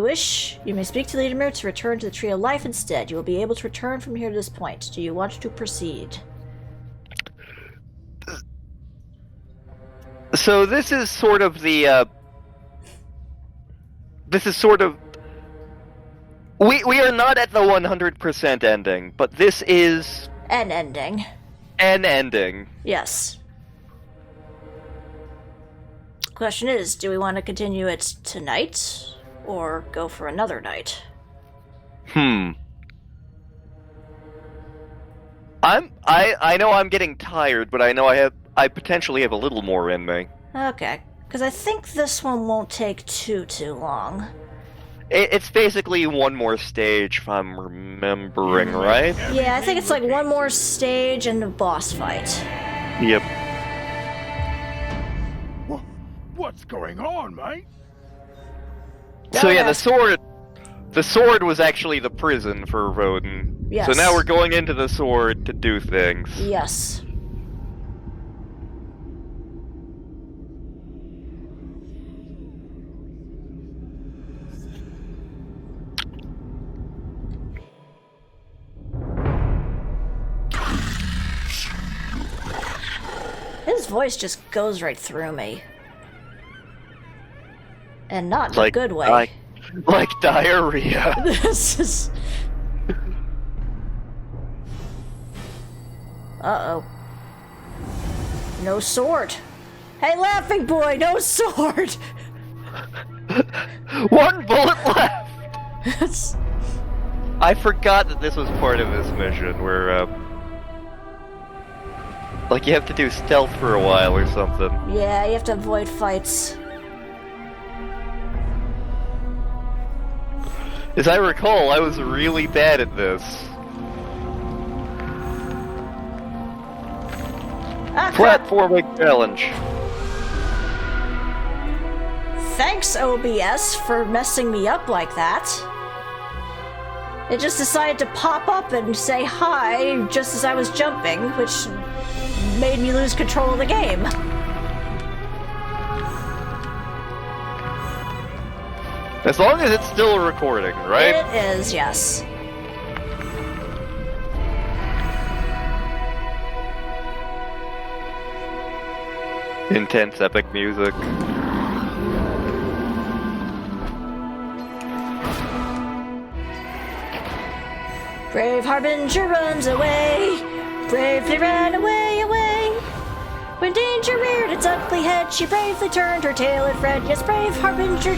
wish, you may speak to Leader to return to the Tree of Life instead. You will be able to return from here to this point. Do you want to proceed? So this is sort of the, We are not at the 100% ending, but this is... An ending. An ending. Yes. Question is, do we want to continue it tonight, or go for another night? I know I'm getting tired, but I know I potentially have a little more in me. Okay, because I think this one won't take too long. It's basically one more stage, if I'm remembering right. Yeah, I think it's like one more stage and a boss fight. Yep. What's going on, mate? So yeah, the sword was actually the prison for Voden. Yes. So now we're going into the sword to do things. Yes. His voice just goes right through me. And not in a good way. Like diarrhea. This is... Uh-oh. No sword. Hey, laughing boy, no sword! One bullet left! I forgot that this was part of this mission, where, like, you have to do stealth for a while or something. Yeah, you have to avoid fights. As I recall, I was really bad at this. Platforming challenge. Thanks, OBS, for messing me up like that. It just decided to pop up and say hi just as I was jumping, which made me lose control of the game. As long as it's still recording, right? It is, yes. Intense epic music. Brave Harbinger runs away, bravely ran away, away. When danger reared its ugly head, she bravely turned her tail and fled. Yes, brave Harbinger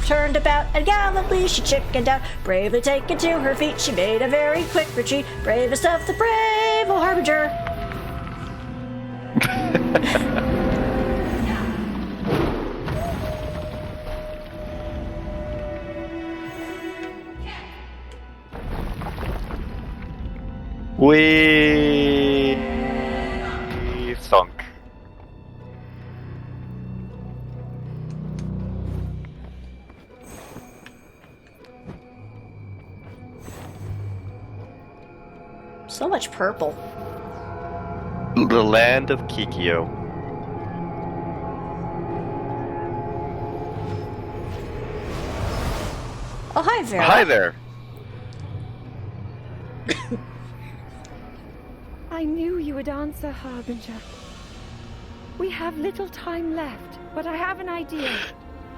turned about, and gallantly she chickened out. Bravely taken to her feet, she made a very quick retreat. Bravest of the brave, O Harbinger. We sunk. So much purple. The land of Kikyo. Oh, hi, Vera. Hi there. I knew you would answer, Harbinger. We have little time left, but I have an idea.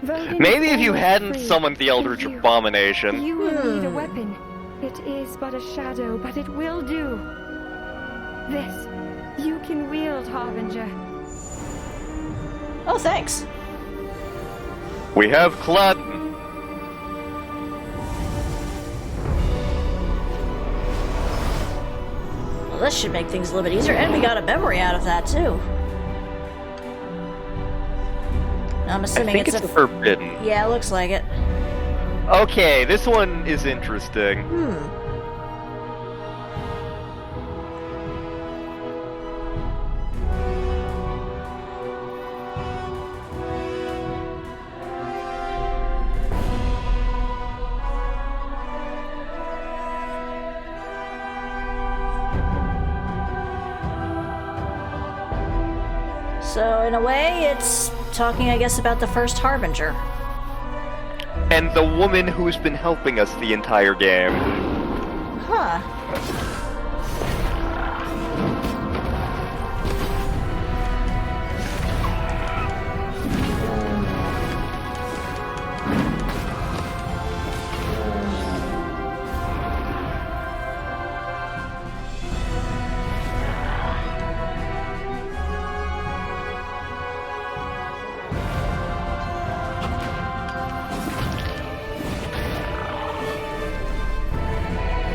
Voden Maybe is if you almost hadn't free. summoned the Eldritch Abomination. You will need a weapon. It is but a shadow, but it will do. This, you can wield, Harbinger. Oh, thanks. We have Cladden. Well, this should make things a little bit easier, and we got a memory out of that, too. I'm assuming I think it's forbidden. Yeah, it looks like it. Okay, this one is interesting. So, in a way, it's talking, I guess, about the first Harbinger. and the woman who's been helping us the entire game. Huh.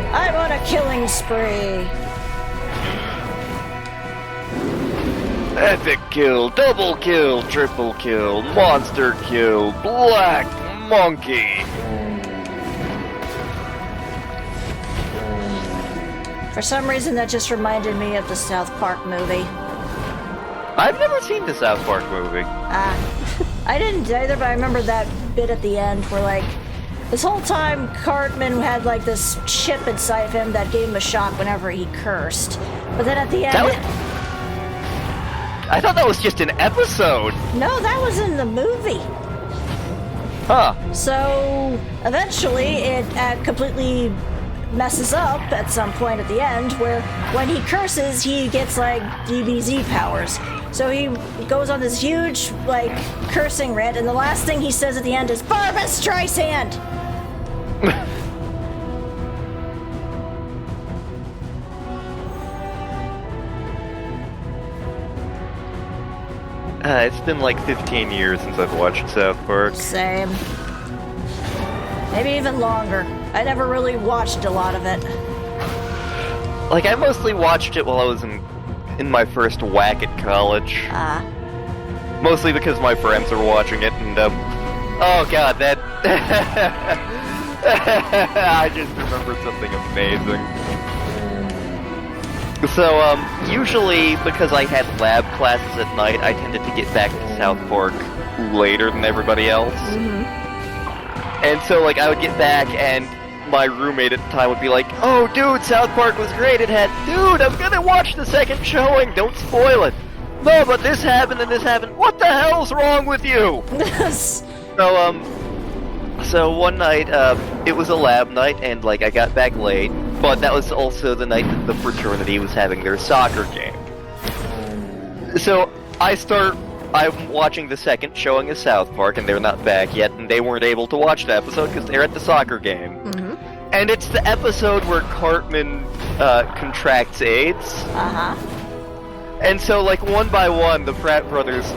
I'm on a killing spree. Epic kill, double kill, triple kill, monster kill, black monkey. For some reason, that just reminded me of the South Park movie. I've never seen the South Park movie. I didn't either, but I remember that bit at the end where, like, this whole time Cartman had, like, this chip inside of him that gave him a shock whenever he cursed. But then at the end... I thought that was just an episode. No, that was in the movie. Huh. So, eventually, it completely messes up at some point at the end, where when he curses, he gets, like, DBZ powers. So he goes on this huge, like, cursing rant, and the last thing he says at the end is, Barbra Streisand! It's been like 15 years since I've watched South Park. Same. Maybe even longer. I never really watched a lot of it. Like, I mostly watched it while I was in my first whack at college. Mostly because my friends were watching it, and, oh god, that... I just remembered something amazing. So, usually, because I had lab classes at night, I tended to get back to South Park later than everybody else. Mm-hmm. And so, like, I would get back, and my roommate at the time would be like, oh, dude, South Park was great, dude, I'm gonna watch the second showing, don't spoil it. No, but this happened and this happened, what the hell's wrong with you? So one night, it was a lab night, and, like, I got back late, but that was also the night that the fraternity was having their soccer game. So, I'm watching the second showing of South Park, and they're not back yet, and they weren't able to watch the episode because they're at the soccer game. Mm-hmm. And it's the episode where Cartman, contracts AIDS. Uh-huh. And so, like, one by one, the frat brothers,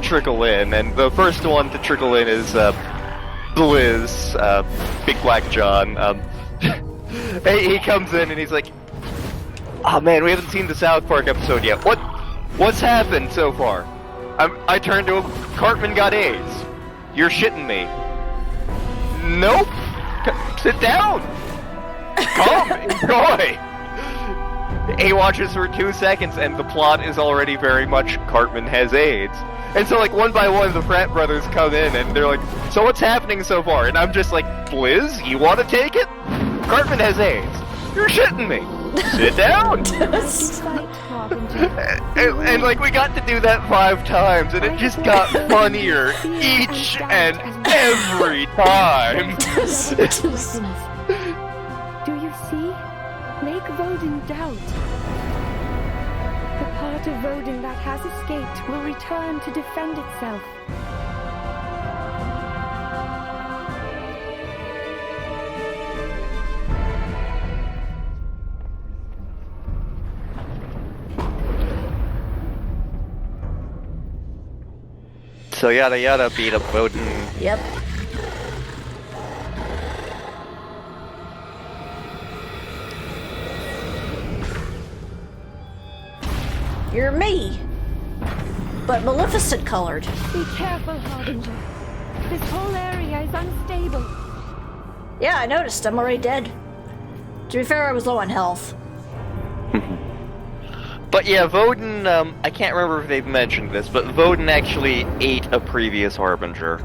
trickle in, and the first one to trickle in is, Blizz, Big Black John. He comes in and he's like, oh man, we haven't seen the South Park episode yet. What's happened so far? I turned to him, Cartman got AIDS. You're shitting me. Nope. Sit down. Come, enjoy. He watches for 2 seconds and the plot is already very much Cartman has AIDS. And so, like, one by one, the frat brothers come in and they're like, so what's happening so far? And I'm just like, Blizz, you want to take it? Cartman has AIDS. You're shitting me. Sit down. and, like, we got to do that 5 times, and it just got funnier each and every time. Do you see? Make Voden doubt. The part of Voden that has escaped will return to defend itself. So yada yada beat up Voden. Yep. You're me, but Maleficent colored. Be careful, Harbinger. This whole area is unstable. Yeah, I noticed. I'm already dead. To be fair, I was low on health. But yeah, Voden, I can't remember if they've mentioned this, but Voden actually ate a previous Harbinger.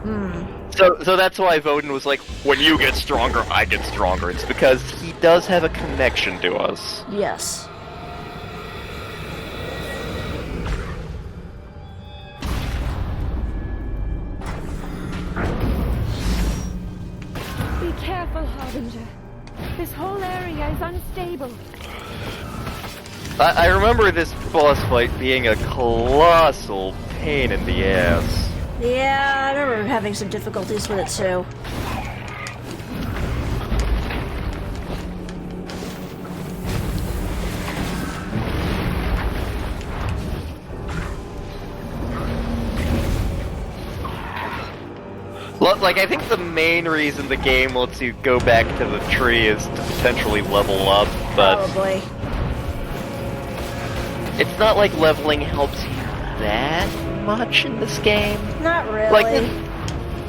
So that's why Voden was like, when you get stronger, I get stronger. It's because he does have a connection to us. Yes. unable. I remember this boss fight being a colossal pain in the ass. Yeah, I remember having some difficulties with it too. Like, I think the main reason the game lets you go back to the tree is to potentially level up, but Probably. it's not like leveling helps you that much in this game. Not really. Like,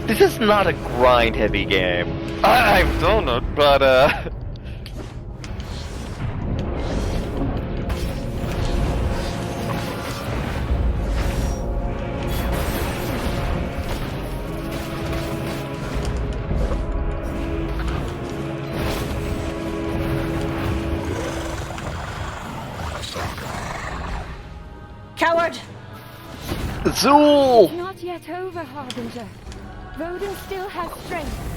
this is not a grind-heavy game. I've done it, but, Coward! Zool! Not yet over, Harbinger. Voden still has strength.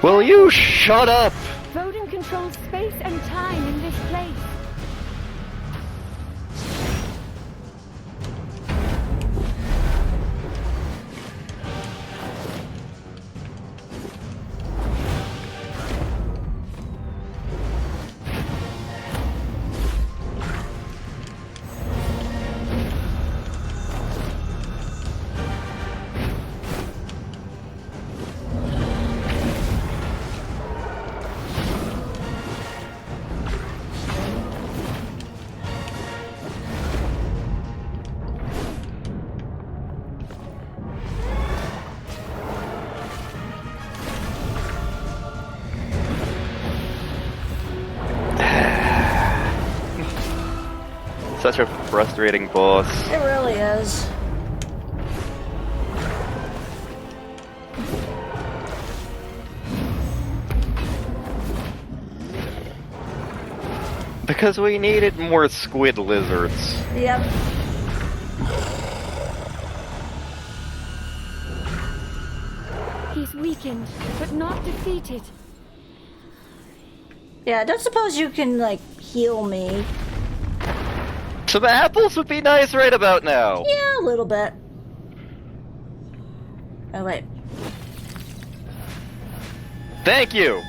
Will you shut up? Voden controls space and time in this place. Such a frustrating boss. It really is. Because we needed more squid lizards. Yep. He's weakened, but not defeated. Yeah, I don't suppose you can, like, heal me. Some apples would be nice right about now. Yeah, a little bit. Oh, wait. Thank you!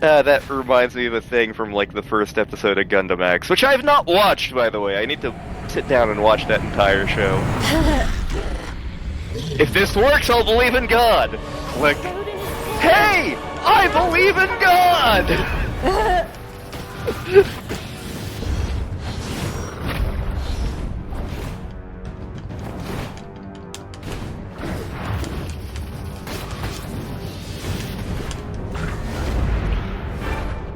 That reminds me of a thing from, like, the first episode of Gundam X, which I have not watched, by the way. I need to sit down and watch that entire show. If this works, I'll believe in God! Like, hey! I believe in God!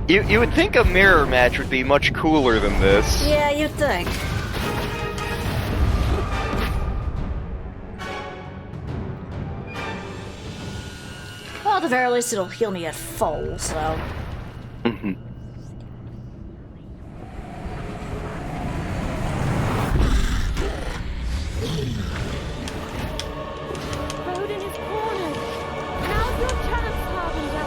You would think a mirror match would be much cooler than this. Yeah, you'd think. Well, at the very least, it'll heal me at full, so. Mhm. Voden is cornered. Now's your chance, Harbinger.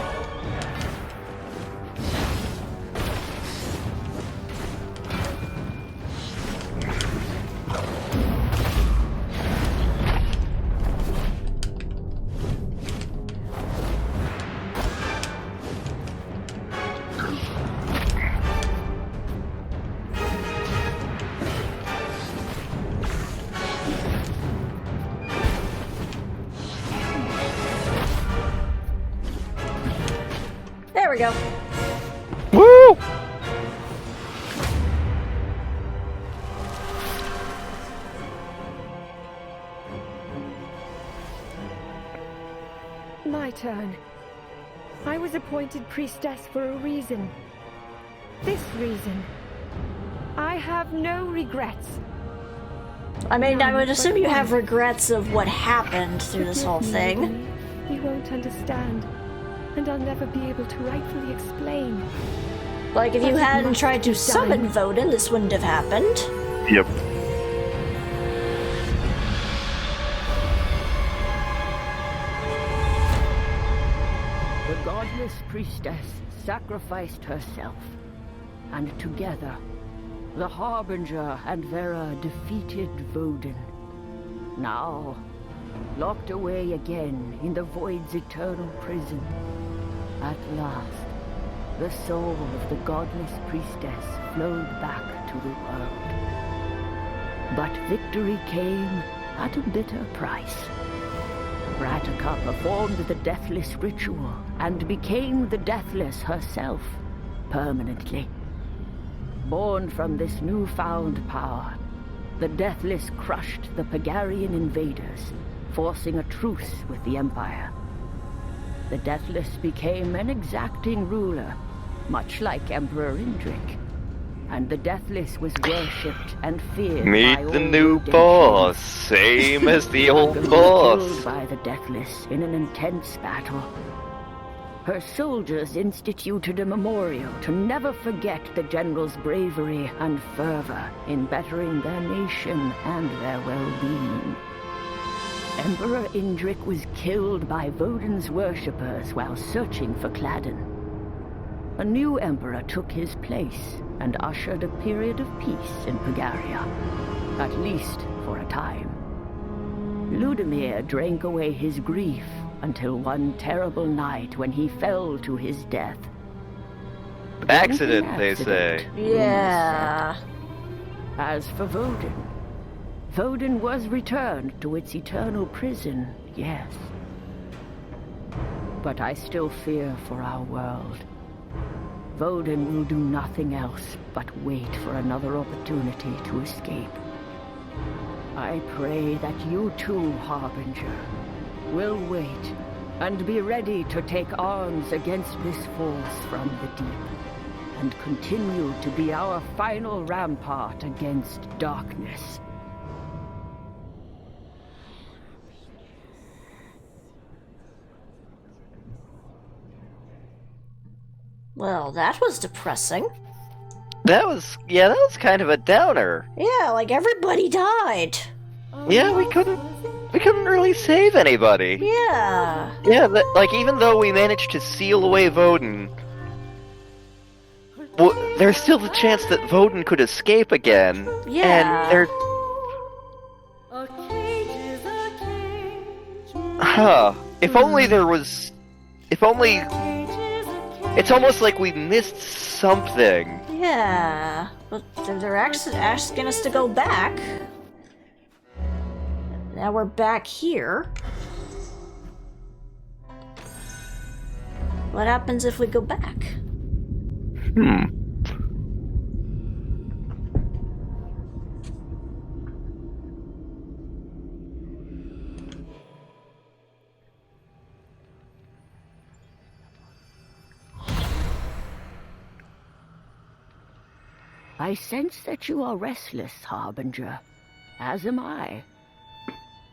There we go. Woo! My turn. I was appointed priestess for a reason. This reason. I have no regrets. I mean, I would But assume you have one. regrets of what happened through this whole Forgive me, thing. Voden. You won't understand, and I'll never be able to rightfully explain. Like, if you But it hadn't must tried to be summon done. Voden, this wouldn't have happened. Yep. The godless priestess sacrificed herself, and together, the Harbinger and Vera defeated Voden. Now, locked away again in the Void's eternal prison, at last, the soul of the godless priestess flowed back to the world. But victory came at a bitter price. Bratica performed the Deathless ritual and became the Deathless herself, permanently. Born from this newfound power, the Deathless crushed the Pegarian invaders, forcing a truce with the Empire. The Deathless became an exacting ruler, much like Emperor Indrik. And the Deathless was worshipped and feared by Meet all the new Redemption. boss. Same as the old Dragon was boss. killed by the Deathless in an intense battle. Her soldiers instituted a memorial to never forget the general's bravery and fervor in bettering their nation and their well-being. Emperor Indrik was killed by Voden's worshippers while searching for Cladden. A new emperor took his place and ushered a period of peace in Pagaria, at least for a time. Ludimir drank away his grief until one terrible night when he fell to his death. Accident, they say. Yeah. As for Voden, Voden was returned to its eternal prison, yes. But I still fear for our world. Voden will do nothing else but wait for another opportunity to escape. I pray that you too, Harbinger, will wait and be ready to take arms against this force from the deep, and continue to be our final rampart against darkness. Well, that was depressing. That was kind of a downer. Yeah, like everybody died. Yeah, we couldn't really save anybody. Yeah. Yeah, like even though we managed to seal away Voden, there's still the chance that Voden could escape again. Yeah. And there. Huh. If only there was. If only. It's almost like we missed something. Yeah. But they're actually asking us to go back. Now we're back here. What happens if we go back? I sense that you are restless, Harbinger, as am I.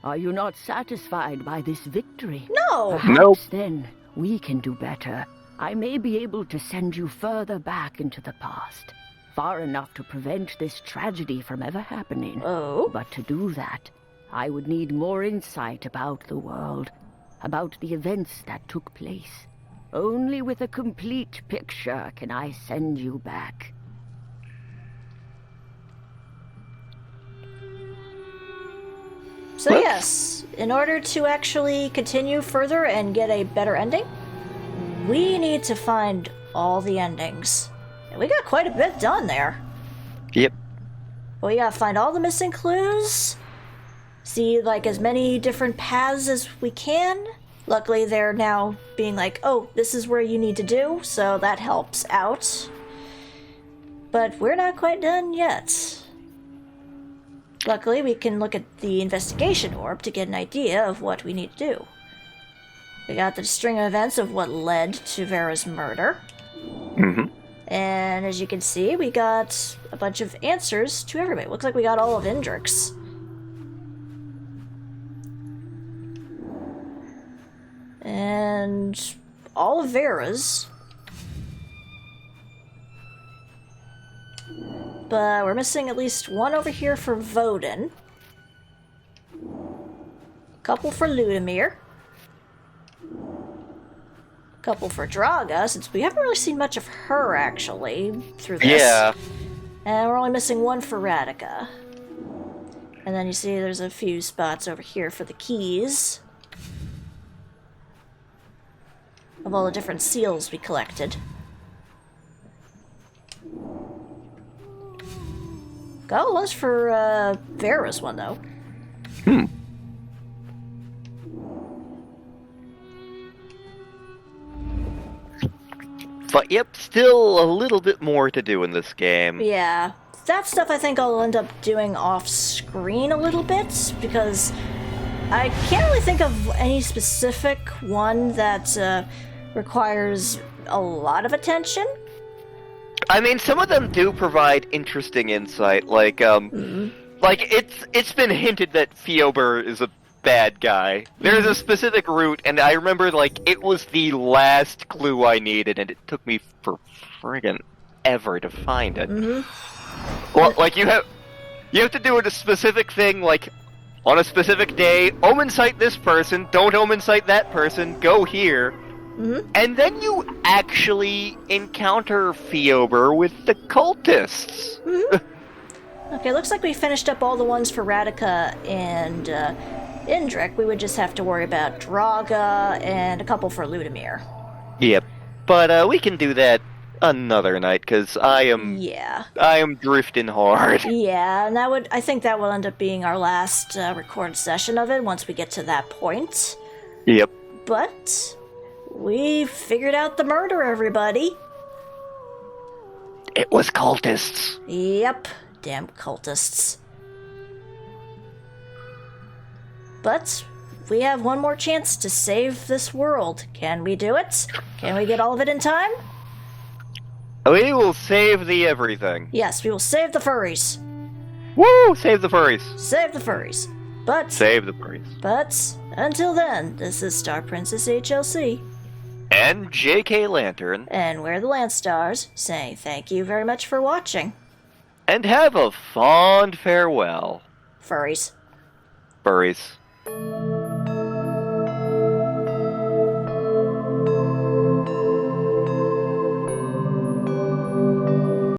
Are you not satisfied by this victory? No! Perhaps Nope. then we can do better. I may be able to send you further back into the past, far enough to prevent this tragedy from ever happening. Oh? But to do that, I would need more insight about the world, about the events that took place. Only with a complete picture can I send you back. So yes, in order to actually continue further and get a better ending, we need to find all the endings. And we got quite a bit done there. Yep. We gotta find all the missing clues, see like as many different paths as we can. Luckily they're now being like, oh, this is where you need to do, so that helps out. But we're not quite done yet. Luckily, we can look at the investigation orb to get an idea of what we need to do. We got the string of events of what led to Vera's murder. Mm-hmm. And as you can see, we got a bunch of answers to everybody. Looks like we got all of Indrik's. And all of Vera's. But we're missing at least one over here for Voden. A couple for Ludimir. A couple for Draga, since we haven't really seen much of her, actually, through this. Yeah. And we're only missing one for Radica. And then you see there's a few spots over here for the keys. Of all the different seals we collected. Got one for Vera's one, though. But yep, still a little bit more to do in this game. Yeah. That stuff I think I'll end up doing off-screen a little bit, because I can't really think of any specific one that requires a lot of attention. I mean, some of them do provide interesting insight, like, like, it's been hinted that Fiober is a bad guy. There's a specific route, and I remember, like, it was the last clue I needed, and it took me for friggin' ever to find it. Well, like, you have to do a specific thing, like, on a specific day, Omensight this person, don't Omensight that person, go here. And then you actually encounter Fiober with the cultists. Okay, looks like we finished up all the ones for Radica and Indrik. We would just have to worry about Draga and a couple for Ludimir. Yep. But we can do that another night, because I am drifting hard. Yeah, and I think that will end up being our last record session of it once we get to that point. Yep. But we figured out the murder, everybody. It was cultists. Yep, damn cultists. But we have one more chance to save this world. Can we do it? Can we get all of it in time? We will save the everything. Yes, we will save the furries. Woo! Save the furries. Save the furries. But Save the furries. But until then, this is StarPrincessHLC. And JKLantern. And we're the Landstars, saying thank you very much for watching. And have a fond farewell. Furries. Furries.